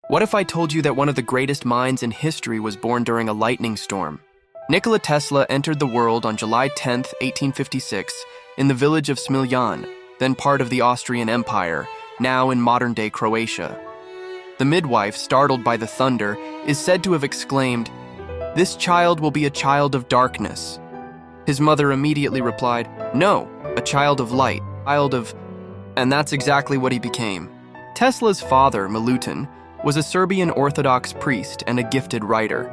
What if I told you that one of the greatest minds in history was born during a lightning storm? Nikola Tesla entered the world on July 10, 1856, in the village of Smiljan, then part of the Austrian Empire, now in modern-day Croatia. The midwife, startled by the thunder, is said to have exclaimed, "This child will be a child of darkness." His mother immediately replied, "No, a child of light, And that's exactly what he became. Tesla's father, Milutin, was a Serbian Orthodox priest and a gifted writer.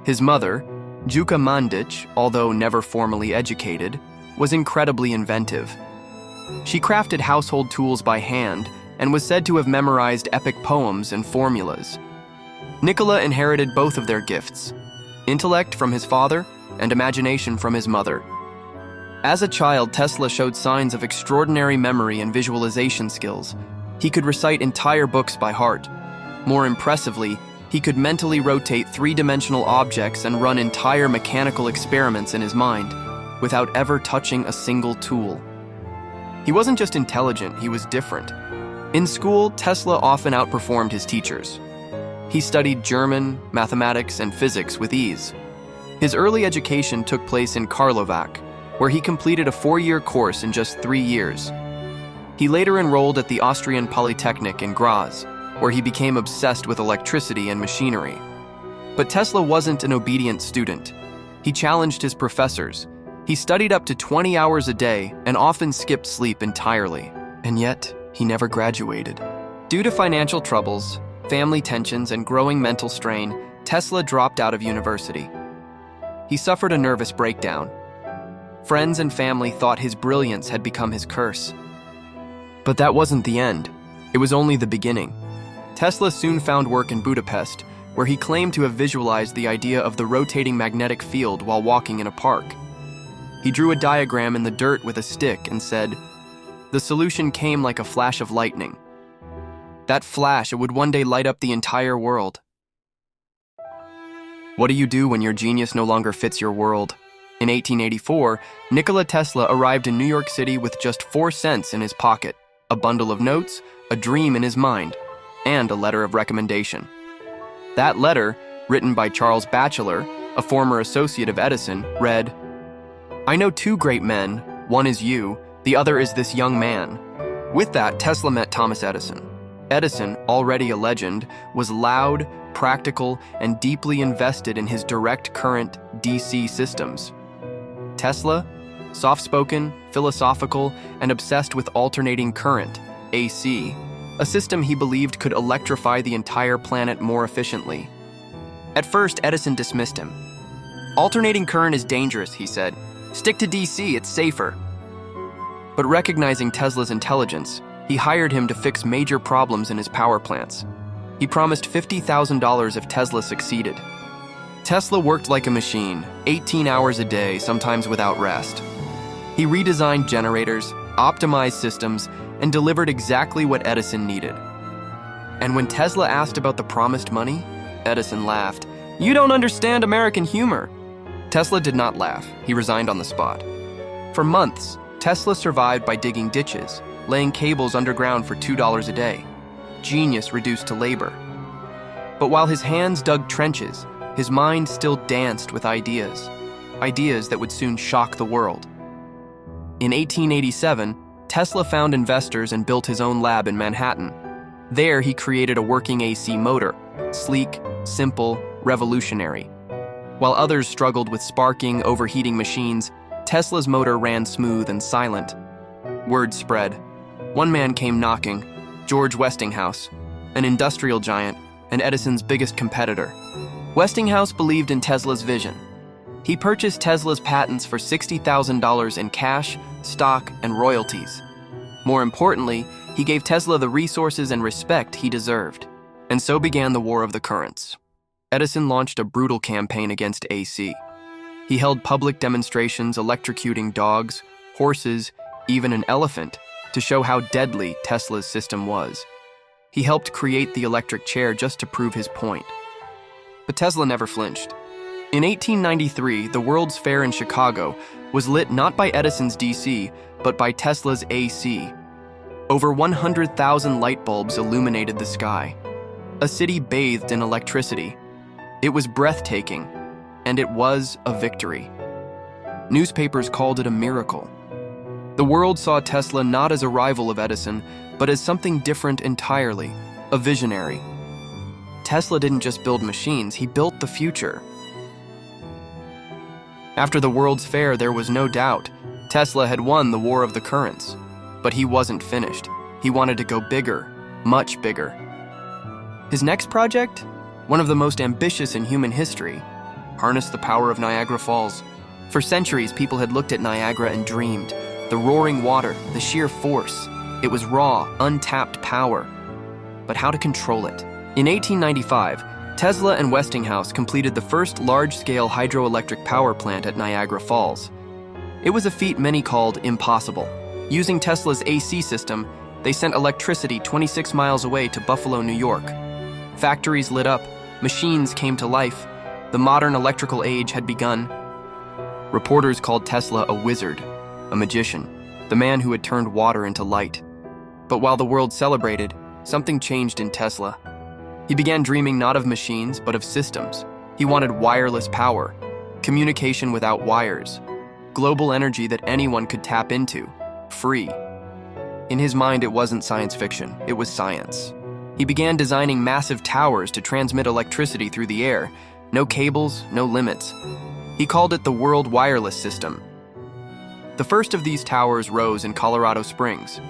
His mother, Juka Mandic, although never formally educated, was incredibly inventive. She crafted household tools by hand and was said to have memorized epic poems and formulas. Nikola inherited both of their gifts, intellect from his father and imagination from his mother. As a child, Tesla showed signs of extraordinary memory and visualization skills. He could recite entire books by heart. More impressively, he could mentally rotate three-dimensional objects and run entire mechanical experiments in his mind, without ever touching a single tool. He wasn't just intelligent, he was different. In school, Tesla often outperformed his teachers. He studied German, mathematics, and physics with ease. His early education took place in Karlovac, where he completed a 4-year course in just 3 years. He later enrolled at the Austrian Polytechnic in Graz, where he became obsessed with electricity and machinery. But Tesla wasn't an obedient student. He challenged his professors. He studied up to 20 hours a day and often skipped sleep entirely. And yet, he never graduated. Due to financial troubles, family tensions, and growing mental strain, Tesla dropped out of university. He suffered a nervous breakdown. Friends and family thought his brilliance had become his curse. But that wasn't the end. It was only the beginning. Tesla soon found work in Budapest, where he claimed to have visualized the idea of the rotating magnetic field while walking in a park. He drew a diagram in the dirt with a stick and said, "The solution came like a flash of lightning. That flash, it would one day light up the entire world." What do you do when your genius no longer fits your world? In 1884, Nikola Tesla arrived in New York City with just 4 cents in his pocket, a bundle of notes, a dream in his mind, and a letter of recommendation. That letter, written by Charles Batchelor, a former associate of Edison, read, "I know 2 great men, one is you, the other is this young man." With that, Tesla met Thomas Edison. Edison, already a legend, was loud, practical, and deeply invested in his direct current DC systems. Tesla, soft-spoken, philosophical, and obsessed with alternating current, AC, a system he believed could electrify the entire planet more efficiently. At first, Edison dismissed him. "Alternating current is dangerous," he said. "Stick to DC, it's safer." But recognizing Tesla's intelligence, he hired him to fix major problems in his power plants. He promised $50,000 if Tesla succeeded. Tesla worked like a machine, 18 hours a day, sometimes without rest. He redesigned generators, optimized systems, and delivered exactly what Edison needed. And when Tesla asked about the promised money, Edison laughed. "You don't understand American humor." Tesla did not laugh. He resigned on the spot. For months, Tesla survived by digging ditches, laying cables underground for $2 a day. Genius reduced to labor. But while his hands dug trenches, his mind still danced with ideas that would soon shock the world. In 1887, Tesla found investors and built his own lab in Manhattan. There, he created a working AC motor, sleek, simple, revolutionary. While others struggled with sparking, overheating machines, Tesla's motor ran smooth and silent. Word spread. One man came knocking, George Westinghouse, an industrial giant and Edison's biggest competitor. Westinghouse believed in Tesla's vision. He purchased Tesla's patents for $60,000 in cash, stock, and royalties. More importantly, he gave Tesla the resources and respect he deserved. And so began the War of the Currents. Edison launched a brutal campaign against AC. He held public demonstrations electrocuting dogs, horses, even an elephant, to show how deadly Tesla's system was. He helped create the electric chair just to prove his point. But Tesla never flinched. In 1893, the World's Fair in Chicago was lit not by Edison's DC, but by Tesla's AC. Over 100,000 light bulbs illuminated the sky. a city bathed in electricity. It was breathtaking, and it was a victory. Newspapers called it a miracle. The world saw Tesla not as a rival of Edison, but as something different entirely, a visionary. Tesla didn't just build machines, he built the future. After the World's Fair, there was no doubt Tesla had won the War of the Currents. But he wasn't finished. He wanted to go bigger, much bigger. His next project, one of the most ambitious in human history, harnessed the power of Niagara Falls. For centuries, people had looked at Niagara and dreamed. The roaring water, the sheer force. It was raw, untapped power. But how to control it? In 1895, Tesla and Westinghouse completed the first large-scale hydroelectric power plant at Niagara Falls. It was a feat many called impossible. Using Tesla's AC system, they sent electricity 26 miles away to Buffalo, New York. Factories lit up, machines came to life. The modern electrical age had begun. Reporters called Tesla a wizard, a magician, the man who had turned water into light. But while the world celebrated, something changed in Tesla. He began dreaming not of machines, but of systems. He wanted wireless power, communication without wires, global energy that anyone could tap into, free. In his mind, it wasn't science fiction, it was science. He began designing massive towers to transmit electricity through the air. No cables, no limits. He called it the World Wireless System. The first of these towers rose in Colorado Springs.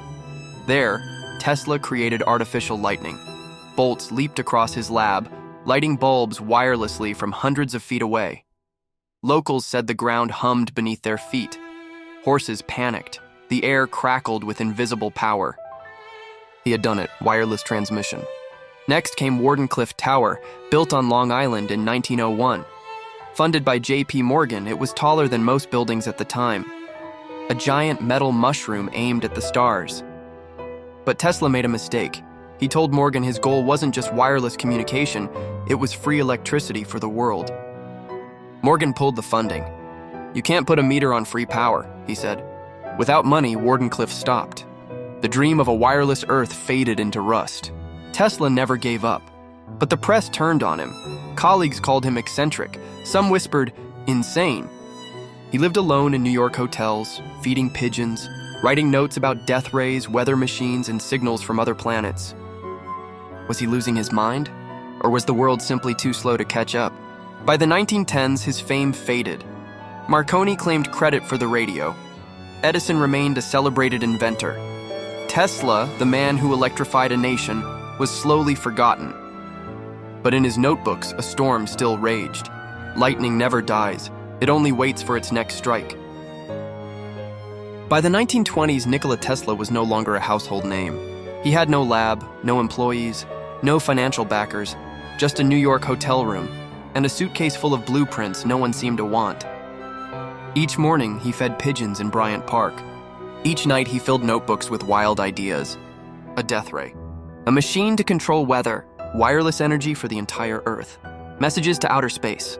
There, Tesla created artificial lightning. Bolts leaped across his lab, lighting bulbs wirelessly from hundreds of feet away. Locals said the ground hummed beneath their feet. Horses panicked. The air crackled with invisible power. He had done it, wireless transmission. Next came Wardenclyffe Tower, built on Long Island in 1901. Funded by J.P. Morgan, it was taller than most buildings at the time. A giant metal mushroom aimed at the stars. But Tesla made a mistake. He told Morgan his goal wasn't just wireless communication, it was free electricity for the world. Morgan pulled the funding. "You can't put a meter on free power," he said. Without money, Wardenclyffe stopped. The dream of a wireless Earth faded into rust. Tesla never gave up. But the press turned on him. Colleagues called him eccentric. Some whispered, insane. He lived alone in New York hotels, feeding pigeons, writing notes about death rays, weather machines, and signals from other planets. Was he losing his mind? Or was the world simply too slow to catch up? By the 1910s, his fame faded. Marconi claimed credit for the radio. Edison remained a celebrated inventor. Tesla, the man who electrified a nation, was slowly forgotten. But in his notebooks, a storm still raged. Lightning never dies. It only waits for its next strike. By the 1920s, Nikola Tesla was no longer a household name. He had no lab, no employees, no financial backers, just a New York hotel room, and a suitcase full of blueprints no one seemed to want. Each morning, he fed pigeons in Bryant Park. Each night, he filled notebooks with wild ideas. A death ray. A machine to control weather. Wireless energy for the entire Earth. Messages to outer space.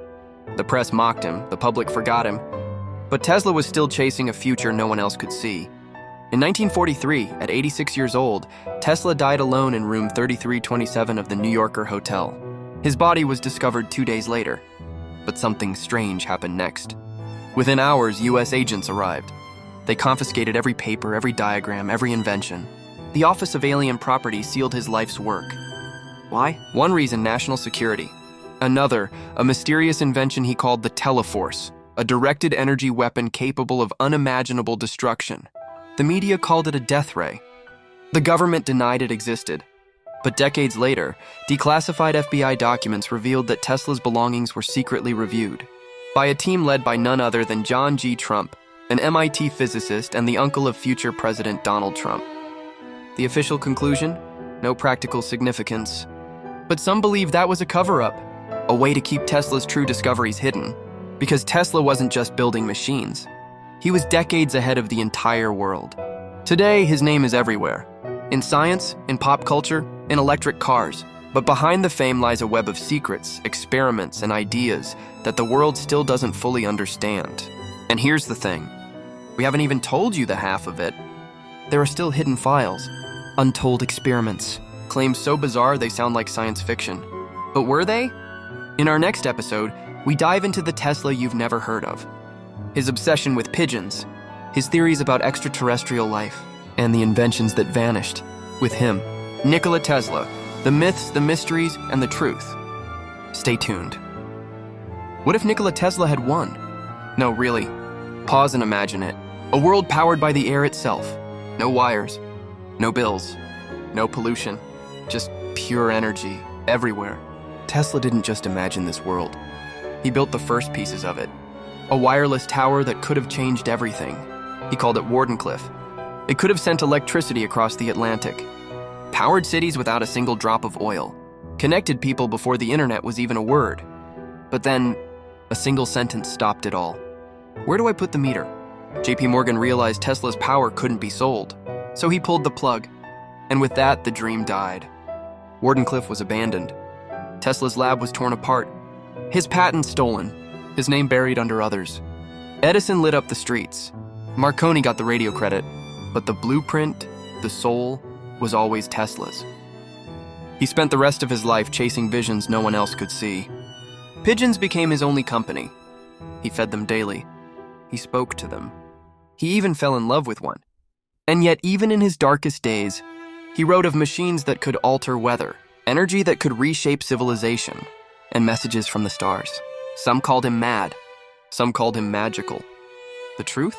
The press mocked him, the public forgot him. But Tesla was still chasing a future no one else could see. In 1943, at 86 years old, Tesla died alone in room 3327 of the New Yorker Hotel. His body was discovered 2 days later. But something strange happened next. Within hours, U.S. agents arrived. They confiscated every paper, every diagram, every invention. The Office of Alien Property sealed his life's work. Why? One reason, national security. Another, a mysterious invention he called the Teleforce, a directed energy weapon capable of unimaginable destruction. The media called it a death ray. The government denied it existed. But decades later, declassified FBI documents revealed that Tesla's belongings were secretly reviewed by a team led by none other than John G. Trump, an MIT physicist and the uncle of future President Donald Trump. The official conclusion? No practical significance. But some believe that was a cover-up, a way to keep Tesla's true discoveries hidden, because Tesla wasn't just building machines. He was decades ahead of the entire world. Today, his name is everywhere. In science, in pop culture, in electric cars. But behind the fame lies a web of secrets, experiments, and ideas that the world still doesn't fully understand. And here's the thing. We haven't even told you the half of it. There are still hidden files, untold experiments, claims so bizarre they sound like science fiction. But were they? In our next episode, we dive into the Tesla you've never heard of. His obsession with pigeons, his theories about extraterrestrial life, and the inventions that vanished. With him, Nikola Tesla, the myths, the mysteries, and the truth. Stay tuned. What if Nikola Tesla had won? No, really. Pause and imagine it. A world powered by the air itself. No wires, no bills, no pollution, just pure energy everywhere. Tesla didn't just imagine this world. He built the first pieces of it. A wireless tower that could have changed everything. He called it Wortho. It could have sent electricity across the Atlantic, powered cities without a single drop of oil, connected people before the internet was even a word. But then, a single sentence stopped it all. Where do I put the meter? JP Morgan realized Tesla's power couldn't be sold, so he pulled the plug. And with that, the dream died. Wardenclyffe was abandoned. Tesla's lab was torn apart. His patent stolen. His name buried under others. Edison lit up the streets. Marconi got the radio credit. But the blueprint, the soul, was always Tesla's. He spent the rest of his life chasing visions no one else could see. Pigeons became his only company. He fed them daily. He spoke to them. He even fell in love with one. And yet, even in his darkest days, he wrote of machines that could alter weather, energy that could reshape civilization, and messages from the stars. Some called him mad. Some called him magical. The truth?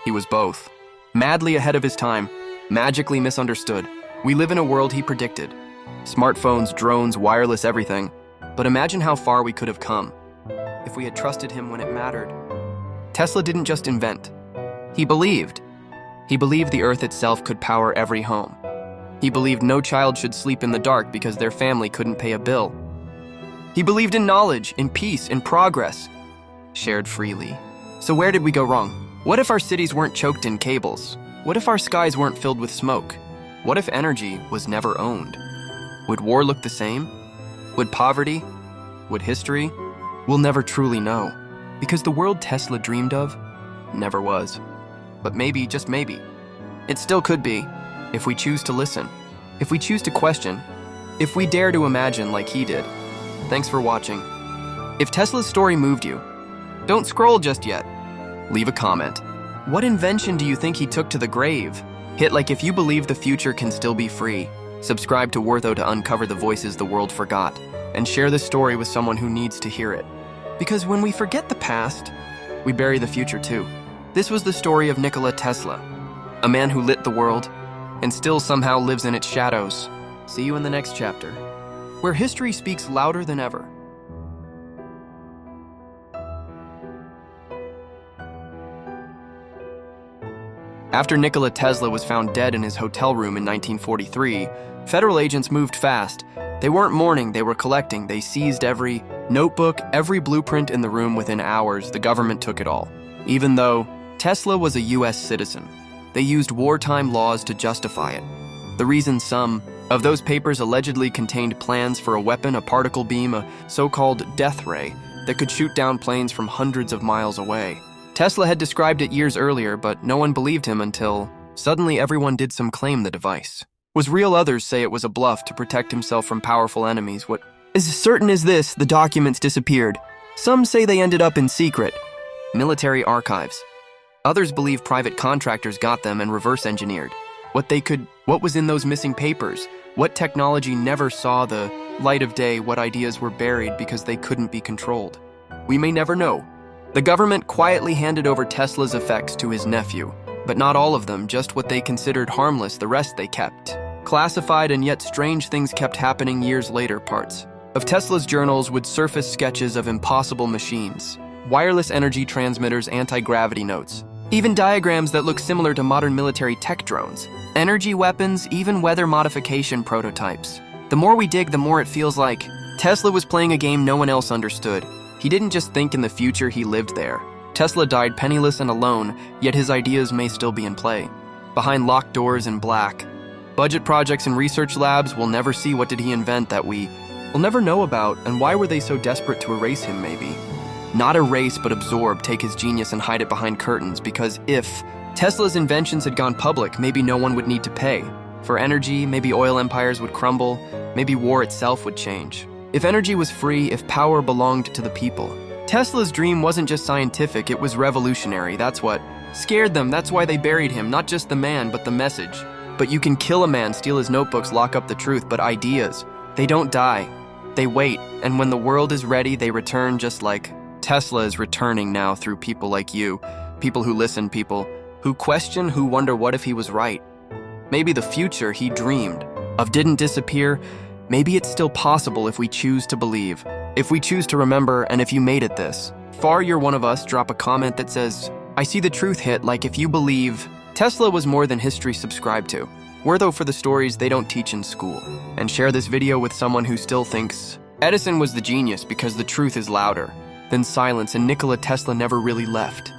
He was both. Madly ahead of his time, magically misunderstood. We live in a world he predicted. Smartphones, drones, wireless everything. But imagine how far we could have come if we had trusted him when it mattered. Tesla didn't just invent. He believed. He believed the Earth itself could power every home. He believed no child should sleep in the dark because their family couldn't pay a bill. He believed in knowledge, in peace, in progress, shared freely. So where did we go wrong? What if our cities weren't choked in cables? What if our skies weren't filled with smoke? What if energy was never owned? Would war look the same? Would poverty? Would history? We'll never truly know, because the world Tesla dreamed of never was. But maybe, just maybe, it still could be, if we choose to listen, if we choose to question, if we dare to imagine like he did. Thanks for watching. If Tesla's story moved you, don't scroll just yet. Leave a comment. What invention do you think he took to the grave? Hit like if you believe the future can still be free. Subscribe to Wortho to uncover the voices the world forgot. And share this story with someone who needs to hear it. Because when we forget the past, we bury the future too. This was the story of Nikola Tesla, a man who lit the world and still somehow lives in its shadows. See you in the next chapter, where history speaks louder than ever. After Nikola Tesla was found dead in his hotel room in 1943, federal agents moved fast. They weren't mourning, they were collecting. They seized every notebook, every blueprint in the room within hours. The government took it all. Even though Tesla was a US citizen, they used wartime laws to justify it. The reason some of those papers allegedly contained plans for a weapon, a particle beam, a so-called death ray that could shoot down planes from hundreds of miles away. Tesla had described it years earlier, but no one believed him until suddenly everyone did some claim the device was real. Others say it was a bluff to protect himself from powerful enemies. What is certain is this: the documents disappeared. Some say they ended up in secret military archives. Others believe private contractors got them and reverse engineered what was in those missing papers. What technology never saw the light of day, what ideas were buried because they couldn't be controlled. We may never know. The government quietly handed over Tesla's effects to his nephew, but not all of them, just what they considered harmless. The rest they kept classified, and yet strange things kept happening years later. Parts of Tesla's journals would surface sketches of impossible machines, wireless energy transmitters, anti-gravity notes, even diagrams that look similar to modern military tech drones, energy weapons, even weather modification prototypes. The more we dig, the more it feels like Tesla was playing a game no one else understood. He didn't just think in the future, he lived there. Tesla died penniless and alone, yet his ideas may still be in play. Behind locked doors in black, budget projects and research labs, we'll never see what did he invent that we will never know about, and why were they so desperate to erase him maybe? Not erase, but absorb, take his genius and hide it behind curtains, because if Tesla's inventions had gone public, maybe no one would need to pay. For energy, maybe oil empires would crumble, maybe war itself would change. If energy was free, if power belonged to the people. Tesla's dream wasn't just scientific, it was revolutionary. That's what scared them. That's why they buried him, not just the man, but the message. But you can kill a man, steal his notebooks, lock up the truth, but ideas, they don't die. They wait, and when the world is ready, they return, just like Tesla is returning now through people like you, people who listen, people who question, who wonder what if he was right. Maybe the future he dreamed of didn't disappear. Maybe it's still possible if we choose to believe, if we choose to remember, and if you made it this far, you're one of us. Drop a comment that says, I see the truth hit, like if you believe Tesla was more than history subscribed to. Wortho for the stories they don't teach in school. And share this video with someone who still thinks Edison was the genius, because the truth is louder than silence and Nikola Tesla never really left.